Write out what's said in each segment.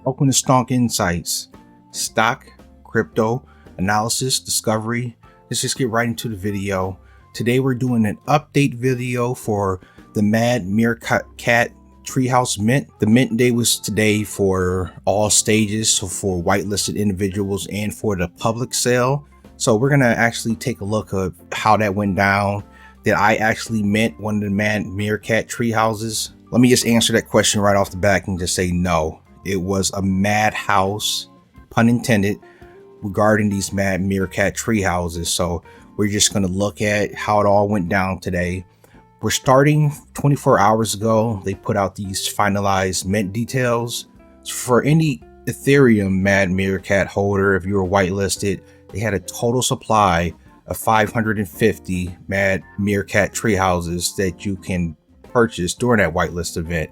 Welcome to Stonk Insights, stock, crypto, analysis, discovery. Let's just get right into the video. Today we're doing an update video for the Meerkat Treehouse mint. The mint day was today for all stages, so for whitelisted individuals and for the public sale. So we're gonna actually take a look at how that went down. Did I actually mint one of the Meerkat Treehouses? Let me just answer that question right off the bat and just say no. It was a madhouse, pun intended, regarding these Meerkat Treehouses. So we're just going to look at how it all went down today. We're starting 24 hours ago. They put out these finalized mint details. So for any Ethereum Meerkat holder, if you were whitelisted, they had a total supply of 550 Meerkat Treehouses that you can purchase during that whitelist event.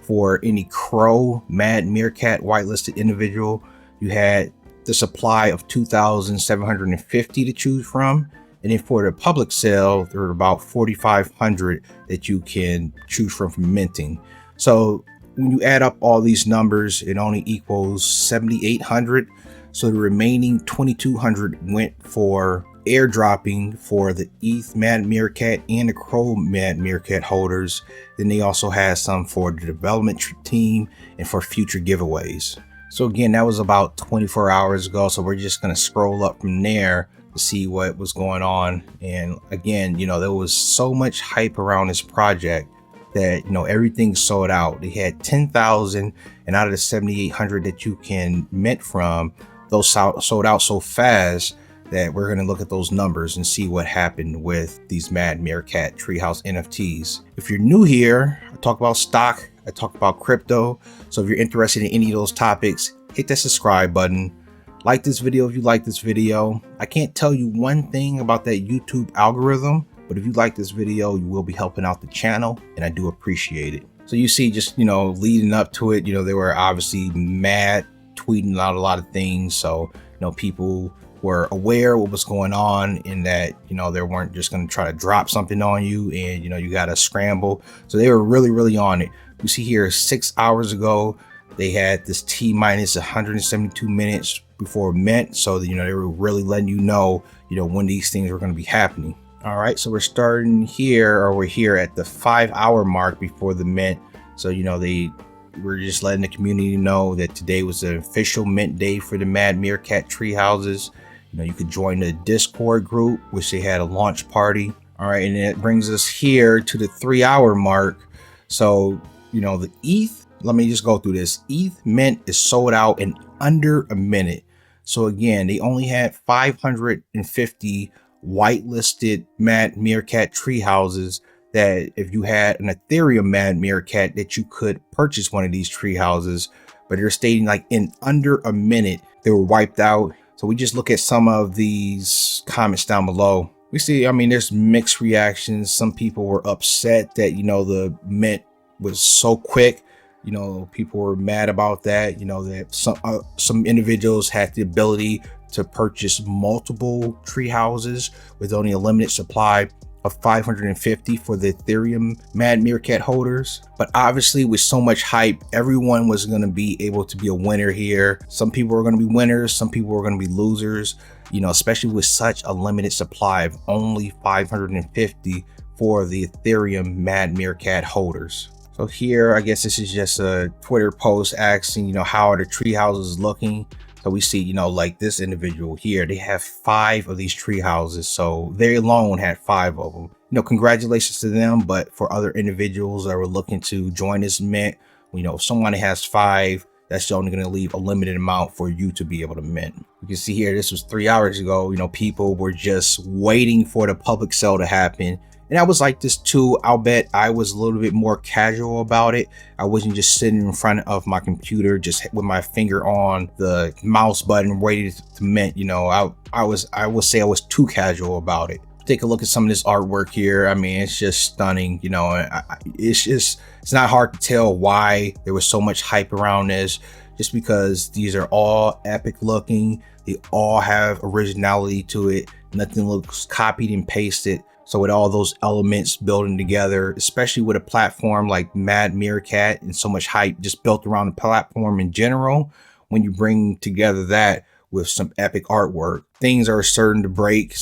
For any Crow Meerkat whitelisted individual, you had the supply of 2,750 to choose from. And then for the public sale, there are about 4,500 that you can choose from minting. So when you add up all these numbers, it only equals 7,800. So the remaining 2,200 went for airdropping for the ETH Meerkat and the Crow Meerkat holders. Then they also had some for the development team and for future giveaways. So again, that was about 24 hours ago. So we're just going to scroll up from there to see what was going on. And again, there was so much hype around this project that, everything sold out. They had 10,000, and out of the 7,800 that you can mint from, those sold out so fast that we're going to look at those numbers and see what happened with these Meerkat Treehouse NFTs. If you're new here, I talk about stock, I talk about crypto. So if you're interested in any of those topics, hit that subscribe button. Like this video if you like this video. I can't tell you one thing about that YouTube algorithm, but if you like this video, you will be helping out the channel, and I do appreciate it. So you see, just, leading up to it, they were obviously mad, tweeting out a lot of things. So, people were aware what was going on, in that, they weren't just going to try to drop something on you and, you got to scramble. So they were really on it. You see here, 6 hours ago, they had this T-minus 172 minutes before mint. So, they were really letting you know, when these things were going to be happening. All right. So we're starting here, or we're here at the 5-hour mark before the mint. So, we're just letting the community know that today was the official mint day for the Meerkat Treehouses. You could join the Discord group, which they had a launch party. All right, and it brings us here to the 3-hour mark. So, the ETH, let me just go through this. ETH mint is sold out in under a minute. So again, they only had 550 whitelisted Meerkat Treehouses, that if you had an Ethereum Meerkat, that you could purchase one of these treehouses, but they're stating like in under a minute they were wiped out. So we just look at some of these comments down below. We see, there's mixed reactions. Some people were upset that, the mint was so quick. People were mad about that, that some individuals had the ability to purchase multiple tree houses with only a limited supply of 550 for the Ethereum Meerkat holders. But obviously, with so much hype, everyone was going to be able to be a winner here. Some people were going to be winners, some people were going to be losers, especially with such a limited supply of only 550 for the Ethereum Meerkat holders. So here, I guess this is just a Twitter post asking, how are the tree houses looking? So we see, like this individual here, they have 5 of these tree houses. So they alone had 5 of them. Congratulations to them. But for other individuals that were looking to join this mint, if someone has 5, that's only going to leave a limited amount for you to be able to mint. You can see here, this was 3 hours ago. People were just waiting for the public sale to happen. And I was like this too. I'll bet I was a little bit more casual about it. I wasn't just sitting in front of my computer, just with my finger on the mouse button, ready to mint. I will say I was too casual about it. Take a look at some of this artwork here. It's just stunning. It's not hard to tell why there was so much hype around this, just because these are all epic looking. They all have originality to it. Nothing looks copied and pasted. So with all those elements building together, especially with a platform like Mad Meerkat and so much hype just built around the platform in general, when you bring together that with some epic artwork, things are starting to break.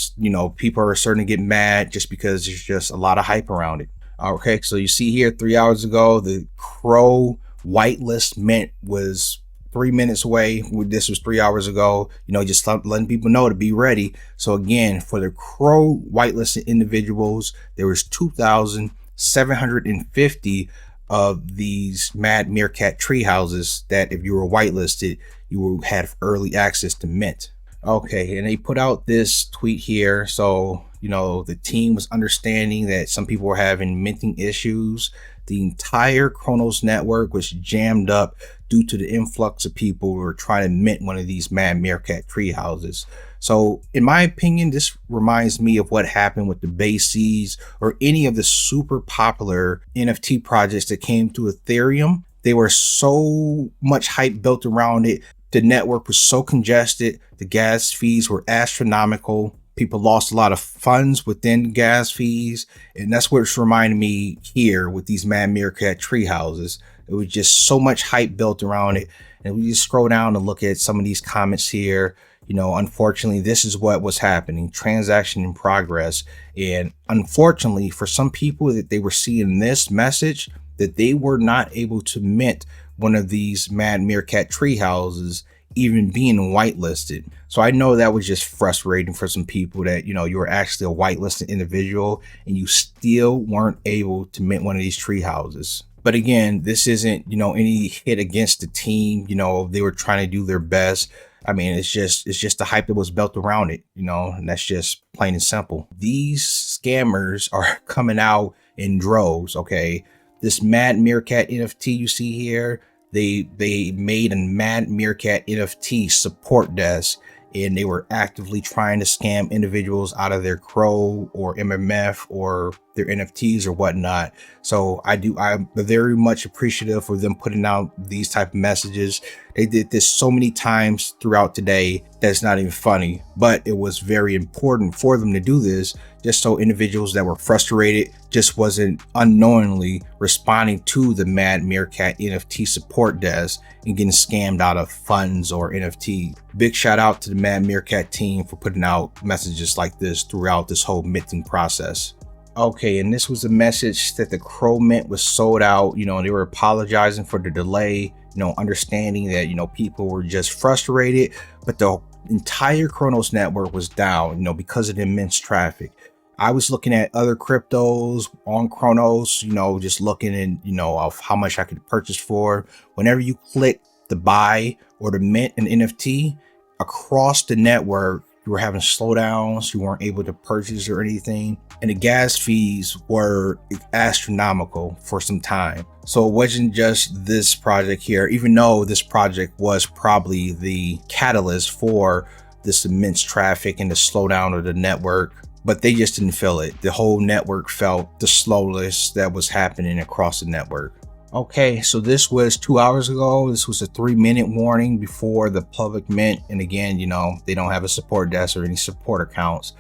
People are starting to get mad just because there's just a lot of hype around it. Okay, so you see here 3 hours ago, the Crow whitelist mint was 3 minutes away. This was 3 hours ago, just letting people know to be ready. So again, for the Crow whitelisted individuals, there was 2,750 of these Mad Meerkat Treehouses that if you were whitelisted, you had early access to mint. Okay, and they put out this tweet here. So, the team was understanding that some people were having minting issues. The entire Cronos network was jammed up due to the influx of people who were trying to mint one of these Mad Meerkat Treehouses. So in my opinion, this reminds me of what happened with the Bases or any of the super popular NFT projects that came to Ethereum. They were so much hype built around it. The network was so congested. The gas fees were astronomical. People lost a lot of funds within gas fees. And that's what's reminding me here with these Mad Meerkat Treehouses. It was just so much hype built around it. And we just scroll down and look at some of these comments here. Unfortunately, this is what was happening. Transaction in progress. And unfortunately, for some people that they were seeing this message, that they were not able to mint one of these Mad Meerkat Treehouses, even being whitelisted. So I know that was just frustrating for some people that, you were actually a whitelisted individual and you still weren't able to mint one of these treehouses. But again, this isn't, any hit against the team. They were trying to do their best. I mean, it's just the hype that was built around it, and that's just plain and simple. These scammers are coming out in droves. Okay. This Mad Meerkat NFT you see here, they made a Mad Meerkat NFT support desk, and they were actively trying to scam individuals out of their Crow or MMF or their NFTs or whatnot. So I'm very much appreciative for them putting out these type of messages. They did this so many times throughout today that's not even funny, but it was very important for them to do this just so individuals that were frustrated just wasn't unknowingly responding to the Mad Meerkat NFT support desk and getting scammed out of funds or NFT. Big shout out to the Mad Meerkat team for putting out messages like this throughout this whole minting process. Okay, and this was a message that the Crow mint was sold out. They were apologizing for the delay, understanding that, people were just frustrated, but the entire Cronos network was down, because of the immense traffic. I was looking at other cryptos on Cronos, just looking in, of how much I could purchase for. Whenever you click the buy or the mint an NFT across the network, you were having slowdowns, you weren't able to purchase or anything. And the gas fees were astronomical for some time. So it wasn't just this project here, even though this project was probably the catalyst for this immense traffic and the slowdown of the network, but they just didn't feel it. The whole network felt the slowness that was happening across the network. Okay, so this was 2 hours ago. This was a 3-minute warning before the public mint. And again, they don't have a support desk or any support accounts.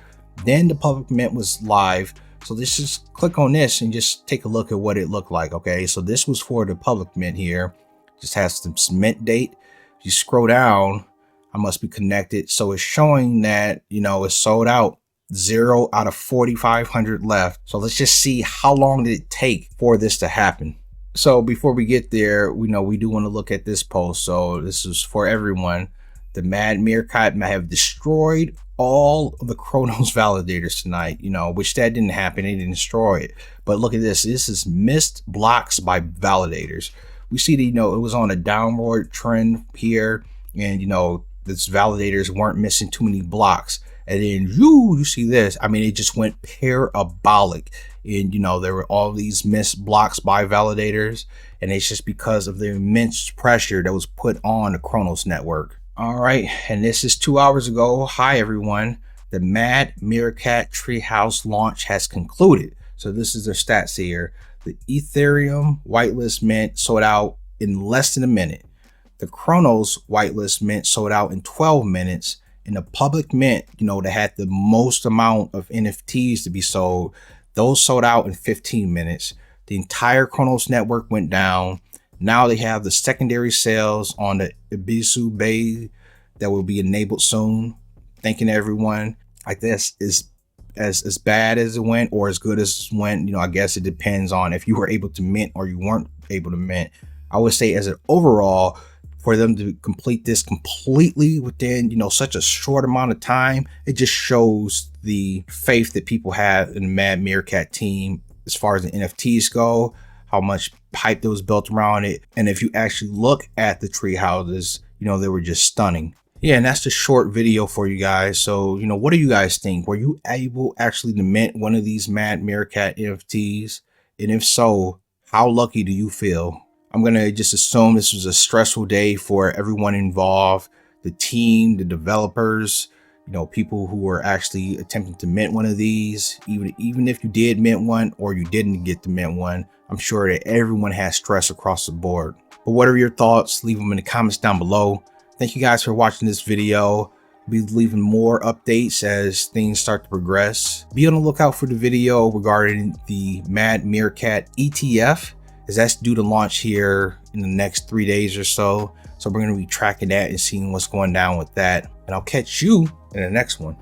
Then the public mint was live. So let's just click on this and just take a look at what it looked like. Okay, so this was for the public mint here. Just has some mint date. If you scroll down, I must be connected. So it's showing that, it's sold out. 0 out of 4,500 left. So let's just see how long did it take for this to happen. So before we get there, we do want to look at this post. So this is for everyone. The Mad Meerkat may have destroyed all of the Cronos validators tonight, which that didn't happen. They didn't destroy it. But look at this. This is missed blocks by validators. We see that, it was on a downward trend here. And, these validators weren't missing too many blocks. And then you see this. I mean, it just went parabolic. And, there were all these missed blocks by validators. And it's just because of the immense pressure that was put on the Cronos network. All right. And this is 2 hours ago. Hi, everyone. The Mad Meerkat Treehouse launch has concluded. So this is their stats here. The Ethereum whitelist mint sold out in less than a minute. The Cronos whitelist mint sold out in 12 minutes. in a public mint, that had the most amount of NFTs to be sold, those sold out in 15 minutes. The entire Cronos network went down. Now they have the secondary sales on the Ibisu Bay that will be enabled soon. Thanking everyone. I guess is as bad as it went or as good as it went. I guess it depends on if you were able to mint or you weren't able to mint. I would say as an overall, for them to complete this completely within, such a short amount of time, it just shows the faith that people have in the Mad Meerkat team as far as the NFTs go, how much hype that was built around it. And if you actually look at the tree houses, they were just stunning. Yeah, and that's the short video for you guys. So, what do you guys think? Were you able actually to mint one of these Mad Meerkat NFTs? And if so, how lucky do you feel? I'm going to just assume this was a stressful day for everyone involved, the team, the developers, people who were actually attempting to mint one of these. Even if you did mint one or you didn't get to mint one, I'm sure that everyone has stress across the board. But what are your thoughts? Leave them in the comments down below. Thank you guys for watching this video. We'll be leaving more updates as things start to progress. Be on the lookout for the video regarding the Mad Meerkat ETF, as that's due to launch here in the next 3 days or so. So we're going to be tracking that and seeing what's going down with that. And I'll catch you in the next one.